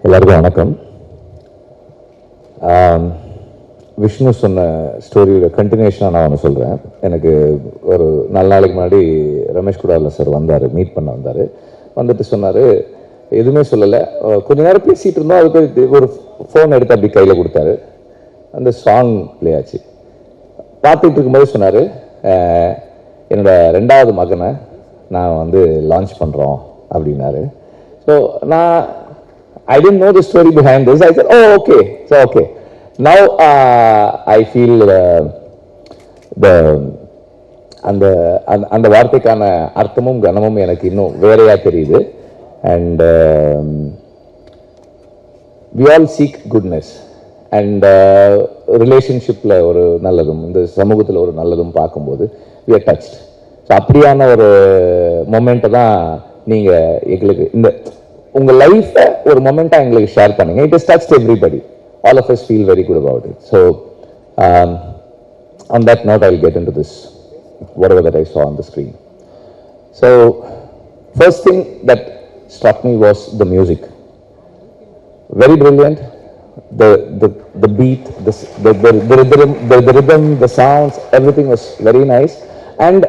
எல்லாருக்கும் வணக்கம். விஷ்ணு சொன்ன ஸ்டோரியோட கண்டினியூஷனாக நான் ஒன்று சொல்கிறேன். எனக்கு ஒரு 4 நாளைக்கு முன்னாடி ரமேஷ் குடாரில் சார் வந்தார், மீட் பண்ண வந்தார். வந்துட்டு சொன்னார், எதுவுமே சொல்லலை, கொஞ்ச நேரம் பேசிகிட்டு இருந்தோம். அதுக்கு ஒரு ஃபோன் எடுத்து அப்படி கையில் கொடுத்தாரு. அந்த சாங் ப்ளே ஆச்சு. பார்த்துட்டு இருக்கும்போது சொன்னார், என்னோட 2வது மகனை நான் வந்து லான்ச் பண்ணுறோம் அப்படின்னாரு. So I didn't know the story behind this. I said, oh, okay. So, okay. Now, I feel அந்த வார்த்தைக்கான அர்த்தமும் கனமும் எனக்கு இன்னும் வேறையா தெரியுது. And we all seek goodness. And ரிலேஷன்ஷிப்பில் ஒரு நல்லதும் இந்த சமூகத்தில் ஒரு நல்லதும் பார்க்கும்போது we are touched. ஸோ அப்படியான ஒரு மொமெண்ட்டை தான் நீங்கள் எங்களுக்கு இந்த உங்கள் லைஃப்பை ஒரு மொமெண்ட்டாக எங்களுக்கு ஷேர் பண்ணுங்க. It is touched everybody. All of us feel very good about it. So on that note I will get in to this whatever that I saw on the screen. So first thing that struck me was the music. Very brilliant. The beat, the rhythm, the sounds, everything was very nice. And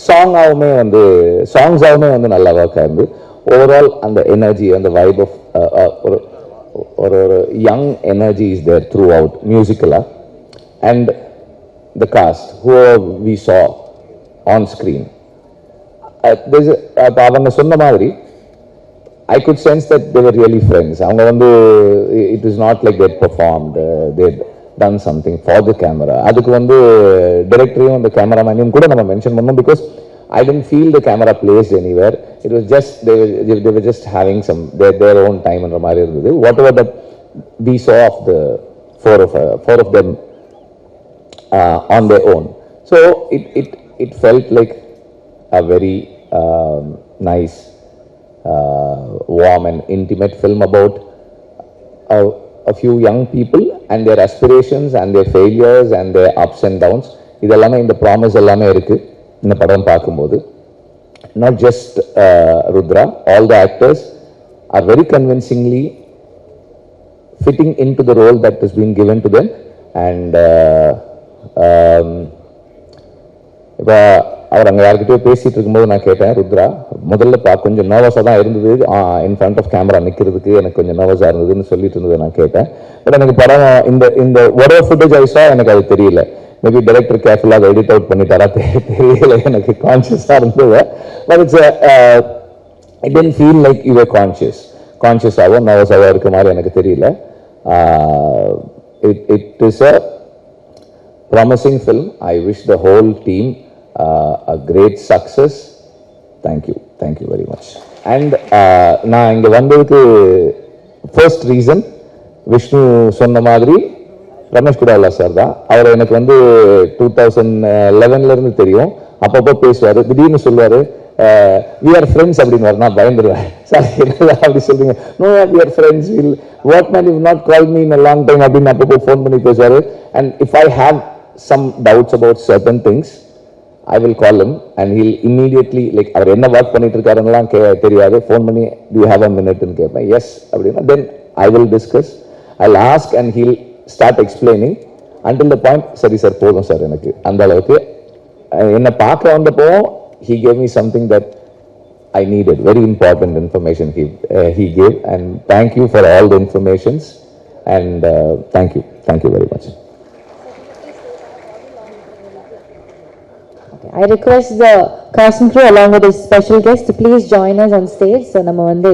songs ஆவுமே வந்து நல்லா work ஆயிருந்து. Overall, and the energy and the vibe of or young energy is there throughout musically, and the cast who we saw on screen. There's avanga sonna madri I could sense that they were really friends. Avanga vandu it is not like they performed, they done something for the camera. Adukku vandu director and the cameraman kuda nama mention pannnom because I didn't feel the camera placed anywhere. It was just they were just having some their own time and mari irundhudu. Whatever that we saw of the four of them on their own. So it felt like a very nice, warm and intimate film about a few young people and their aspirations and their failures and their ups and downs. இதெல்லாமே இந்த promise எல்லாமே இருக்கு இந்த படம் பார்க்கும்போது. Not just Rudra, all the actors are very convincingly fitting into the role that has been given to them. And இப்போ அவர் அங்கே யார்கிட்டயோ பேசிகிட்டு இருக்கும்போது நான் கேட்டேன், ருத்ரா முதல்ல கொஞ்சம் நர்வஸாக தான் இருந்தது, இன் ஃப்ரண்ட் ஆஃப் கேமரா நிற்கிறதுக்கு எனக்கு கொஞ்சம் நர்வஸாக இருந்ததுன்னு சொல்லிட்டு இருந்தது நான் கேட்டேன். பட் எனக்கு படம் இந்த whatever footage I saw எனக்கு அது தெரியல. மேபி டைரக்டர் கேர்ஃபுல்லாக எடிட் அவுட் பண்ணிட்டாரா தெரியல, எனக்கு கான்ஷியஸாக இருந்தது. But it tend feel like you are கான்ஷியஸாகவும் நர்வஸாகவும் இருக்க மாதிரி எனக்கு தெரியல. It is a promising film. I wish the whole team a great success. Thank you very much. And நான் இங்கே வந்ததுக்கு ஃபர்ஸ்ட் ரீசன் விஷ்ணு சொன்ன மாதிரி ரமேஷ் குடாலா சார் தான். அவர் எனக்கு வந்து 2011 இருந்து தெரியும். அப்பப்போ பேசுவார், திடீர்னு சொல்லுவார் we are friends அப்படின்னு. நான் பயந்துருவேன், சார் என்ன அப்படி சொல்றீங்க? No, we are friends. What man, you not called me in a long time அப்படின்னு அப்பப்போ ஃபோன் பண்ணி பேசுவார். And if I have some doubts about certain things, I will call him and he'll immediately, like, அவர் என்ன work பண்ணிட்டு இருக்காருன்னெல்லாம் தெரியாது, phone பண்ணி do you have a minute ன்னு கேட்பேன். எஸ் அப்படின்னா then I will discuss, I'll ask and he'll start explaining until the point சரி sir போதும் sir எனக்கு அந்த அளவுக்கு. என்னை பார்க்க வந்தப்போ he gave me something that I needed, very important information he gave, and thank you for all the informations and thank you very much. I request the cast and crew along with the special guest to please join us on stage. So, நம்ம வந்து